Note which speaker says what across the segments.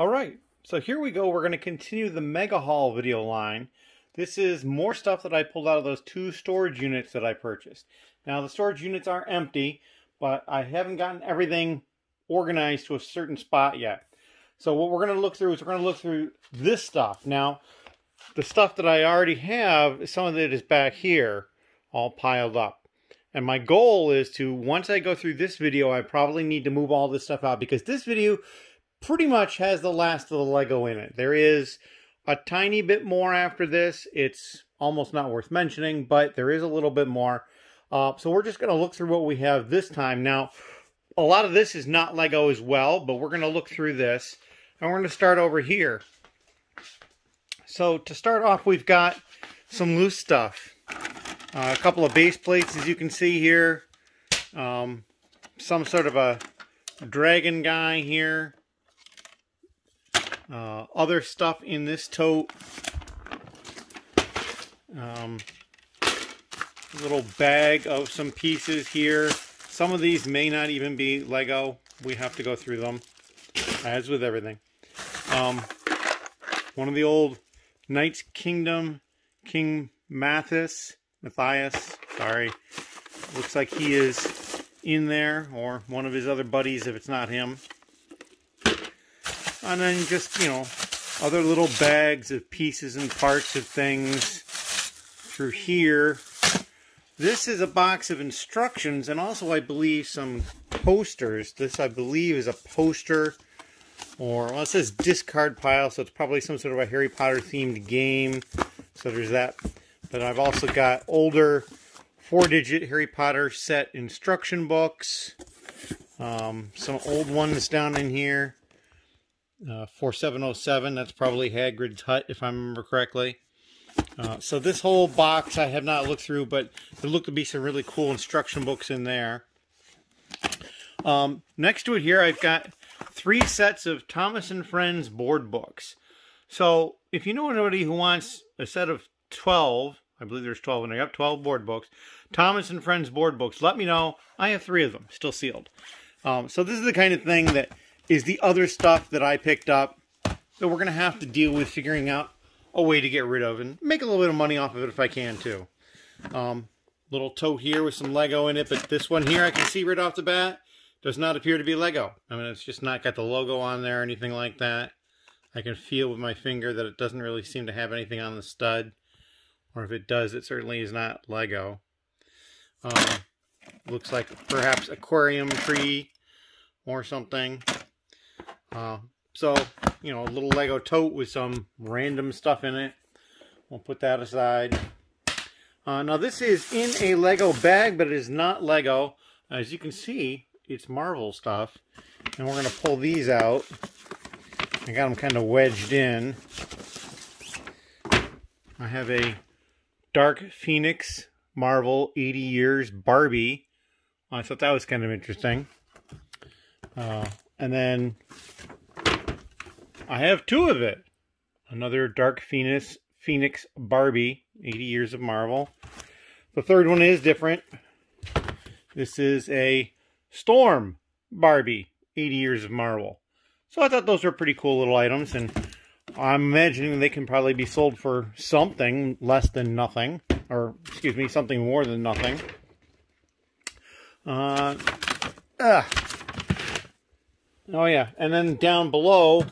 Speaker 1: Alright, so here we go. We're going to continue the Mega Haul video line. This is more stuff that I pulled out of those 2 storage units that I purchased. Now the storage units are empty, but I haven't gotten everything organized to a certain spot yet. So what we're going to look through is we're going to look through this stuff. Now, the stuff that I already have, some of it is back here, all piled up. And my goal is to, once I go through this video, I probably need to move all this stuff out, because this video pretty much has the last of the Lego in it. There is a tiny bit more after this. It's almost not worth mentioning, but there is a little bit more. So we're just going to look through what we have this time. Now, a lot of this is not Lego as well, but we're going to look through this. And we're going to start over here. So to start off, we've got some loose stuff. A couple of base plates, as you can see here. Some sort of a dragon guy here. Other stuff in this tote. Little bag of some pieces here. Some of these may not even be Lego. We have to go through them, as with everything. One of the old Knights Kingdom, King Matthias, sorry. Looks like he is in there, or one of his other buddies if it's not him. And then just, you know, other little bags of pieces and parts of things through here. This is a box of instructions, and also I believe some posters. This I believe is a poster, or well, it says discard pile, so it's probably some sort of a Harry Potter themed game. So there's that. But I've also got older 4-digit Harry Potter set instruction books. Some old ones down in here. 4707, that's probably Hagrid's hut, if I remember correctly. So this whole box I have not looked through, but there look to be some really cool instruction books in there. Next to it here, I've got 3 sets of Thomas & Friends board books. So if you know anybody who wants a set of 12, I believe there's 12 in there, yep, 12 board books, Thomas & Friends board books, let me know. I have 3 of them, still sealed. So this is the kind of thing that is the other stuff that I picked up that we're going to have to deal with figuring out a way to get rid of and make a little bit of money off of it if I can too. Little tote here with some Lego in it, but this one here I can see right off the bat does not appear to be Lego. I mean, it's just not got the logo on there or anything like that. I can feel with my finger that it doesn't really seem to have anything on the stud, or if it does, it certainly is not Lego. Looks like perhaps aquarium tree or something. So, you know, a little Lego tote with some random stuff in it. We'll put that aside. Now this is in a Lego bag, but it is not Lego. As you can see, it's Marvel stuff. And we're going to pull these out. I got them kind of wedged in. I have a Dark Phoenix Marvel 80 Years Barbie. I thought that was kind of interesting. And then I have 2 of it. Another Dark Phoenix Barbie, 80 Years of Marvel. The third one is different. This is a Storm Barbie, 80 Years of Marvel. So I thought those were pretty cool little items, and I'm imagining they can probably be sold for something less than nothing. Or, excuse me, something more than nothing. Oh yeah, and then down below,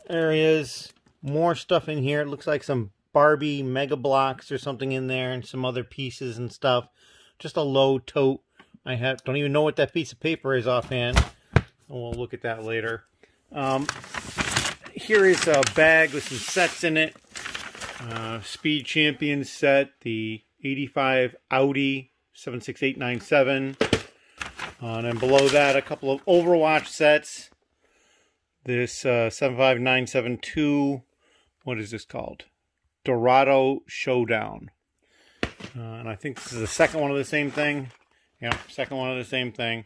Speaker 1: there is more stuff in here. It looks like some Barbie Mega Blocks or something in there, and some other pieces and stuff. Just a low tote. I don't even know what that piece of paper is offhand. We'll look at that later. Here is a bag with some sets in it. Speed Champion set, the 85 Audi 76897. And then below that, a couple of Overwatch sets. This 75972, what is this called? Dorado Showdown. And I think this is the second one of the same thing. Yeah, second one of the same thing.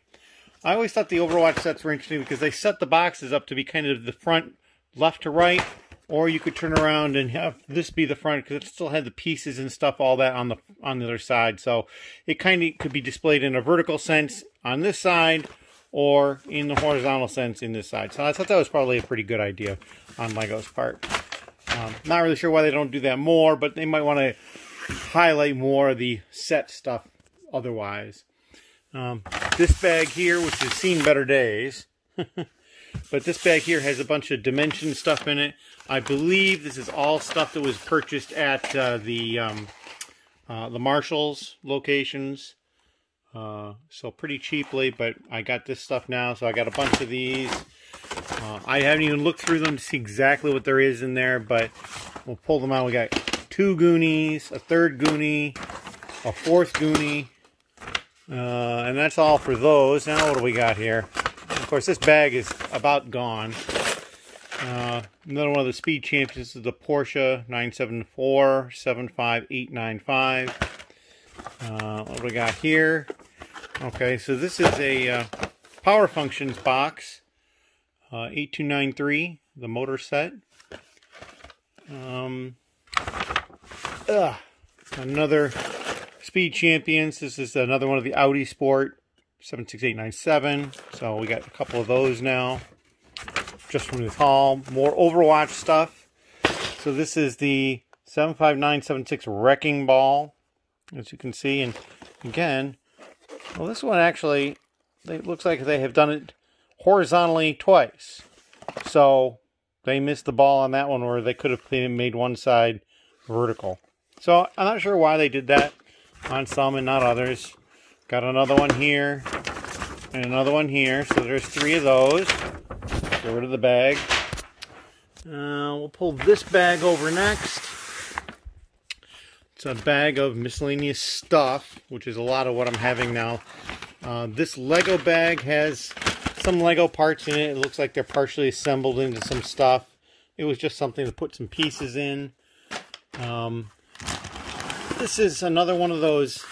Speaker 1: I always thought the Overwatch sets were interesting because they set the boxes up to be kind of the front left to right, or you could turn around and have this be the front because it still had the pieces and stuff, all that on the other side. So it kind of could be displayed in a vertical sense on this side, or in the horizontal sense in this side. So I thought that was probably a pretty good idea on Lego's part. Not really sure why they don't do that more, but they might want to highlight more of the set stuff otherwise. This bag here, which has seen better days, but this bag here has a bunch of dimension stuff in it. I believe this is all stuff that was purchased at the Marshalls locations. So pretty cheaply, but I got this stuff now, so I got a bunch of these. I haven't even looked through them to see exactly what there is in there, but we'll pull them out. We got 2 Goonies, a 3rd Goonie, a 4th Goonie, and that's all for those. Now what do we got here? Of course, this bag is about gone. Another one of the Speed Champions is the Porsche 974 75895. What do we got here? Okay, so this is a Power Functions box, 8293, the motor set. Another Speed Champions. This is another one of the Audi Sport 76897. So we got a couple of those now, just from this haul. More Overwatch stuff. So this is the 75976 Wrecking Ball, as you can see. And again, well, this one actually, it looks like they have done it horizontally twice. So they missed the ball on that one, where they could have made one side vertical. So I'm not sure why they did that on some and not others. Got another one here and another one here. So there's 3 of those. Get rid of the bag. We'll pull this bag over next. It's a bag of miscellaneous stuff, which is a lot of what I'm having now. This Lego bag has some Lego parts in it. It looks like they're partially assembled into some stuff. It was just something to put some pieces in. This is another one of those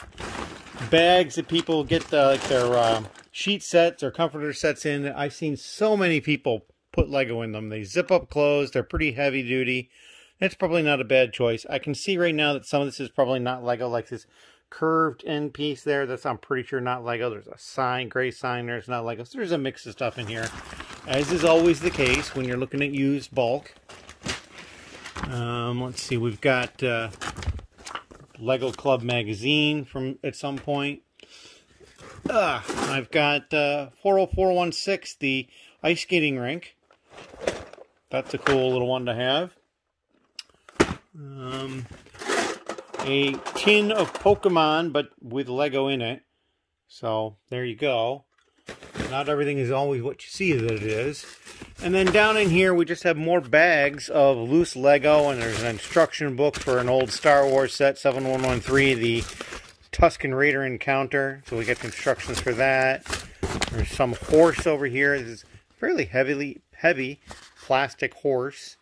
Speaker 1: bags that people get their sheet sets or comforter sets in. I've seen so many people put Lego in them. They zip up closed. They're pretty heavy duty. It's probably not a bad choice. I can see right now that some of this is probably not Lego, like this curved end piece there. That's, I'm pretty sure, not Lego. There's a sign, gray sign there. It's not Lego. So there's a mix of stuff in here, as is always the case when you're looking at used bulk. Let's see. We've got Lego Club magazine from at some point. I've got 40416, the ice skating rink. That's a cool little one to have. A tin of Pokemon, but with Lego in it. So there you go. Not everything is always what you see that it is. And then down in here we just have more bags of loose Lego, and there's an instruction book for an old Star Wars set, 7113, the Tusken Raider Encounter. So we get instructions for that. There's some horse over here. This is fairly heavy plastic horse.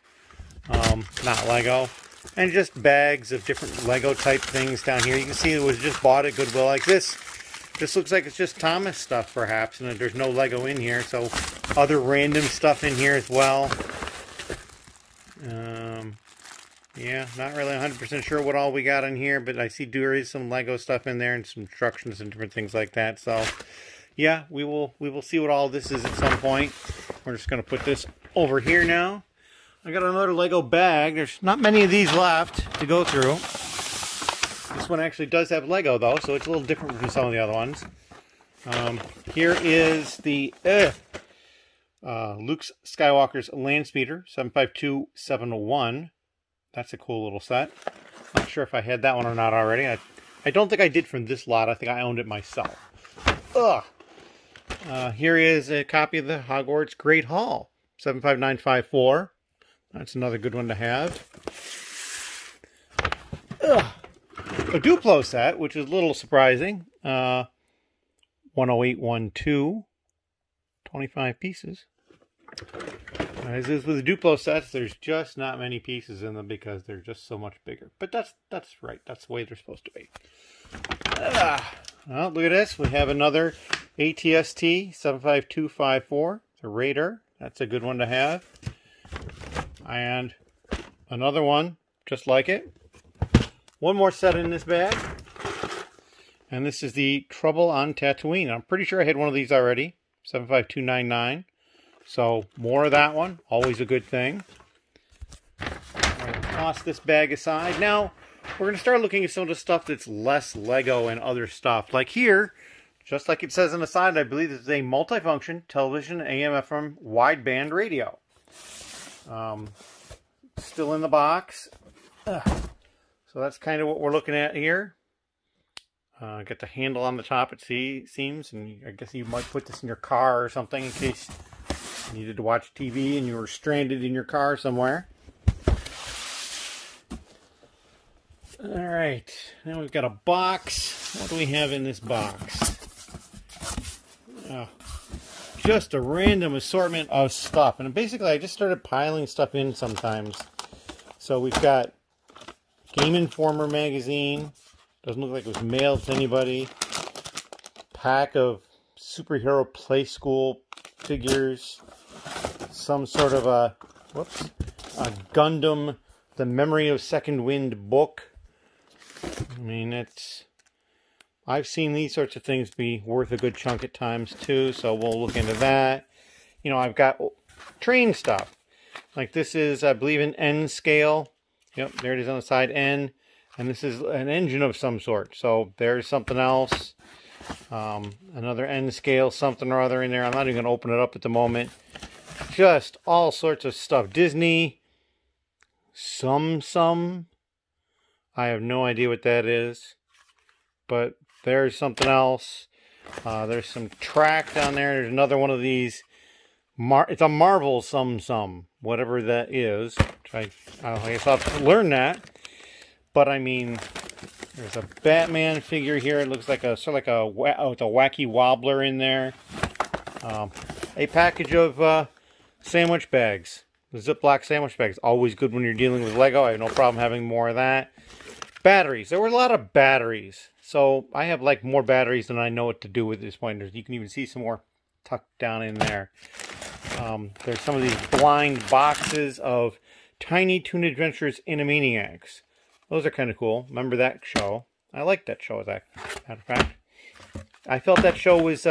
Speaker 1: Not Lego. And just bags of different Lego type things down here. You can see it was just bought at Goodwill like this. This looks like it's just Thomas stuff, perhaps, and there's no Lego in here. So other random stuff in here as well. Yeah, not really 100% sure what all we got in here, but I see there is some Lego stuff in there and some instructions and different things like that. So yeah, we will see what all this is at some point. We're just going to put this over here now. I got another Lego bag. There's not many of these left to go through. This one actually does have Lego, though, so it's a little different from some of the other ones. Here is the Luke Skywalker's Land Speeder, 75271. That's a cool little set. Not sure if I had that one or not already. I don't think I did from this lot. I think I owned it myself. Here is a copy of the Hogwarts Great Hall, 75954. That's another good one to have. A Duplo set, which is a little surprising. 10812. 25 pieces. As is with the Duplo sets, there's just not many pieces in them because they're just so much bigger. But that's right. That's the way they're supposed to be. Well, look at this. We have another ATST 75254. It's a Raider. That's a good one to have. And another one just like it. One more set in this bag. And this is the Trouble on Tatooine. I'm pretty sure I had one of these already. 75299. So more of that one, always a good thing. I'm going to toss this bag aside. Now, we're going to start looking at some of the stuff that's less Lego and other stuff. Like here, just like it says on the side, I believe this is a multifunction television AM/FM wideband radio. Still in the box. So that's kind of what we're looking at here. Got the handle on the top, it seems, and I guess you might put this in your car or something in case you needed to watch TV and you were stranded in your car somewhere. Alright, now we've got a box. What do we have in this box? Just a random assortment of stuff. And basically I just started piling stuff in sometimes. So we've got Game Informer magazine. Doesn't look like it was mailed to anybody. Pack of superhero play school figures. Some sort of a Gundam, The Memory of Second Wind book. I mean, I've seen these sorts of things be worth a good chunk at times too, so we'll look into that. You know, I've got train stuff. Like this is, I believe, an N scale. Yep, there it is on the side, N. And this is an engine of some sort. So there's something else. Another N scale, something or other in there. I'm not even going to open it up at the moment. Just all sorts of stuff. Disney. Some. I have no idea what that is. But there's something else. There's some track down there. There's another one of these. It's a Marvel some. Whatever that is. I guess I'll have to learn that. But I mean, there's a Batman figure here. It looks like it's a wacky wobbler in there. A package of sandwich bags. The Ziploc sandwich bags. Always good when you're dealing with Lego. I have no problem having more of that. Batteries. There were a lot of batteries. So I have like more batteries than I know what to do with this point. You can even see some more tucked down in there. There's some of these blind boxes of Tiny Toon Adventures Animaniacs. Those are kind of cool. Remember that show? I liked that show, as a matter of fact. I felt that show was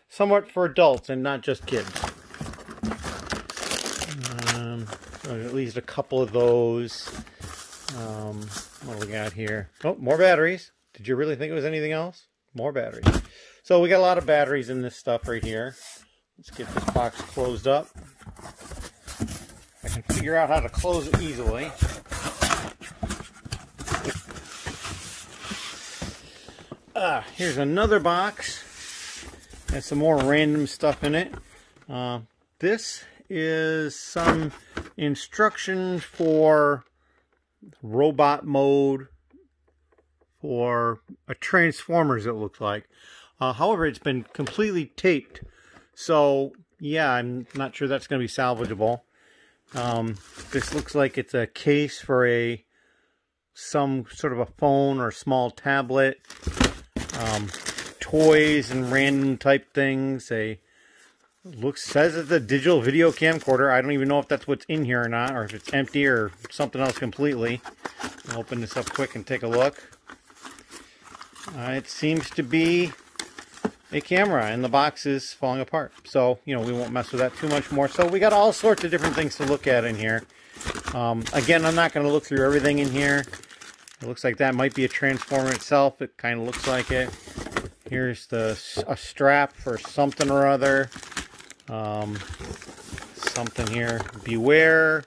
Speaker 1: somewhat for adults and not just kids. At least a couple of those. What do we got here? Oh, more batteries. Did you really think it was anything else? More batteries. So we got a lot of batteries in this stuff right here. Let's get this box closed up. I can figure out how to close it easily. Here's another box. Has some more random stuff in it. This is some instructions for robot mode for a Transformers, it looks like. However, it's been completely taped. So, yeah, I'm not sure that's going to be salvageable. This looks like it's a case for some sort of a phone or small tablet. Toys and random type things. Says it's a digital video camcorder. I don't even know if that's what's in here or not, or if it's empty or something else completely. I'll open this up quick and take a look. It seems to be a camera, and the box is falling apart. So, you know, we won't mess with that too much more. So we got all sorts of different things to look at in here. Again, I'm not going to look through everything in here. It looks like that might be a Transformer itself. It kind of looks like it. Here's a strap for something or other. Something here. Beware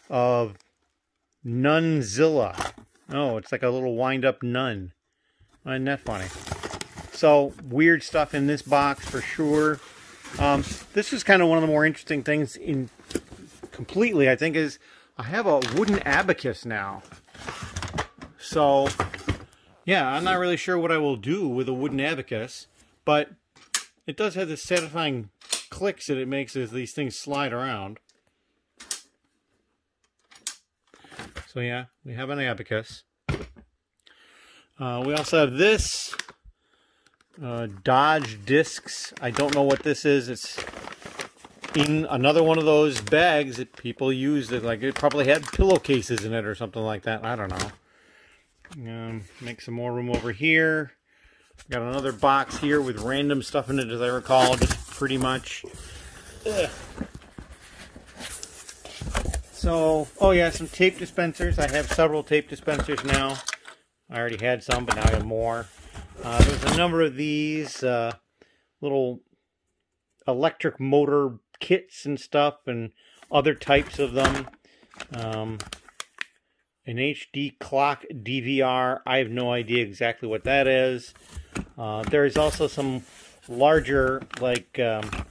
Speaker 1: of Nunzilla. Oh, it's like a little wind-up nun. Isn't that funny? So, weird stuff in this box for sure. This is kind of one of the more interesting things completely, I think, is I have a wooden abacus now. So, yeah, I'm not really sure what I will do with a wooden abacus, but it does have the satisfying clicks that it makes as these things slide around. So yeah, we have an abacus. We also have this Dodge discs. I don't know what this is. It's in another one of those bags that people use. That like it probably had pillowcases in it or something like that. I don't know. Make some more room over here. Got another box here with random stuff in it, as I recall, just pretty much. Ugh. So, oh yeah, some tape dispensers. I have several tape dispensers now. I already had some, but now I have more. There's a number of these little electric motor kits and stuff, and other types of them. An HD clock DVR. I have no idea exactly what that is. There is also some larger, like,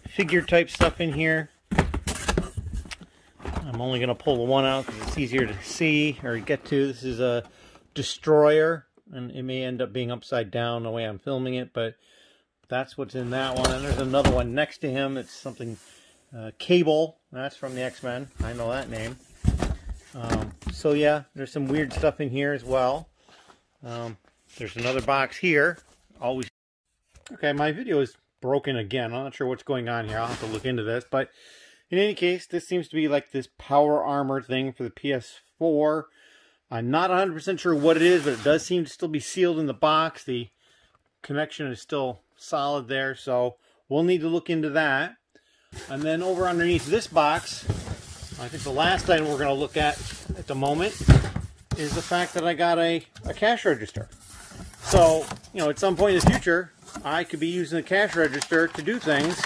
Speaker 1: figure type stuff in here. I'm only going to pull the one out because it's easier to see or get to. This is a Destroyer, and it may end up being upside down the way I'm filming it, but that's what's in that one. And there's another one next to him. It's something, Cable. That's from the X-Men. I know that name. So yeah, there's some weird stuff in here as well. There's another box here. Always. Okay, my video is broken again. I'm not sure what's going on here. I'll have to look into this. But in any case, this seems to be like this power armor thing for the PS4. I'm not 100% sure what it is, but it does seem to still be sealed in the box. The connection is still solid there, so we'll need to look into that. And then over underneath this box, I think the last item we're going to look at the moment is the fact that I got a cash register. So, you know, at some point in the future, I could be using a cash register to do things.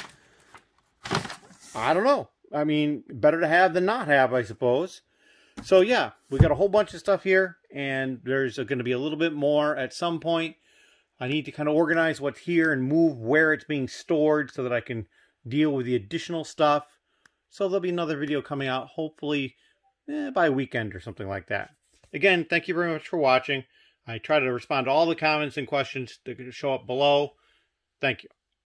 Speaker 1: I don't know. I mean, better to have than not have, I suppose. So yeah, we got a whole bunch of stuff here, and there's going to be a little bit more at some point. I need to kind of organize what's here and move where it's being stored so that I can deal with the additional stuff. So there'll be another video coming out, hopefully by weekend or something like that. Again, thank you very much for watching. I try to respond to all the comments and questions that show up below. Thank you.